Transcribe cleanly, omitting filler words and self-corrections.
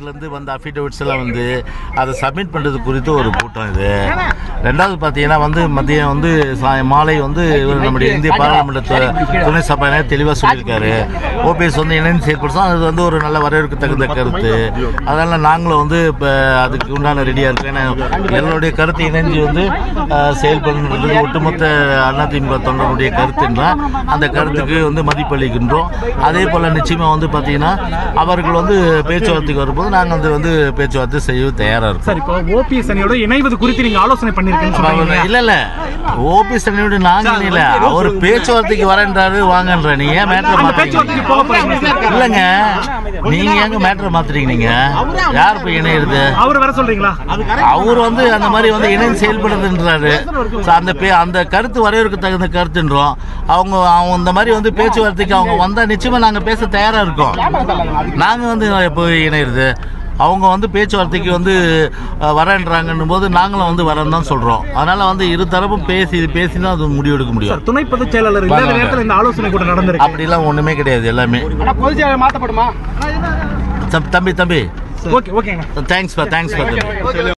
இருந்து வந்த அஃபிடவிட்ஸ் எல்லாம் வந்து அதை சப்மிட் பண்ணுறது குறித்து ஒரு கூட்டம் இது. ரெண்டாவது பார்த்தீங்கன்னா வந்து மதியம் வந்து மாலை வந்து நம்முடைய இந்திய பாராளுமன்ற துணை சபாநாயகர் தெளிவாக சொல்லியிருக்காரு. ஓபிஎஸ் வந்து இணைந்து செயல்படுத்தோம், அது வந்து ஒரு நல்ல வரவேற்க தகுந்த கருத்து. அதனால் நாங்களும் வந்து இப்போ அதுக்கு உண்டான ரெடியாக இருக்கோம். ஏன்னா எங்களுடைய கருத்து இணைஞ்சு வந்து செயல்படுறது ஒட்டுமொத்த அதிமுக தொண்டருடைய கருத்துன்னா அந்த கருத்துக்கு வந்து மதிப்பளிக்கின்றோம். அதே போல் நிச்சயமாக வந்து பார்த்தீங்கன்னா அவர்கள் வந்து பேச்சுவார்த்தைக்கு வரும்போது நாங்கள் வந்து பேச்சுவார்த்தை செய்ய தயாராக இருக்கும். சார், இப்போ ஓபிஎஸ் அணியோட இணைவது குறித்து நீங்க ஆலோசனை பண்ணிருக்கீங்க. இல்ல ஓபிஎஸ் அணியோட நாங்கள் இல்ல, அவர் பேச்சுவார்த்தைக்கு வரன்றாரு வாங்கன்ற. நீங்க ஏன் மேட்டர் மாத்துறீங்க? இல்லங்க, நீங்க எங்க மேட்டர் மாத்துறீங்க? நீங்க யார் போய் இணையிறது? அவர் வர சொல்றீங்களா? அவர் வந்து அந்த மாதிரி வந்து இணைந்து செயல்படுறதுன்றாரு. அந்த கருத்து வரவேற்க தகுந்த கருத்துன்றோம். அவங்க இந்த மாதிரி வந்து பேச்சுவார்த்தைக்கு அவங்க வந்தா நிச்சயமா நாங்க பேச தயாரா இருக்கோம். நாங்க வந்து எப்போ இணையிறது? அவங்க வந்து பேச்சுவார்த்தைக்கு வந்து வரேன்றாங்கன்னும் போது நாங்களும் வந்து வரேன்னு தான் சொல்றோம். அதனால வந்து இரு தரப்பும் பேசி தான் அது முடிவெடுக்க முடியும். துணை பொதுச் செயலாளர் இல்லாத நேரத்தில் இந்த ஆலோசனை கூட நடந்திருக்கு. அப்படிலாம் ஒண்ணுமே கிடையாது. எல்லாமே பொதுச் செயலாளர் மாற்றப்படுமா? தம்பி தேங்க்ஸ்.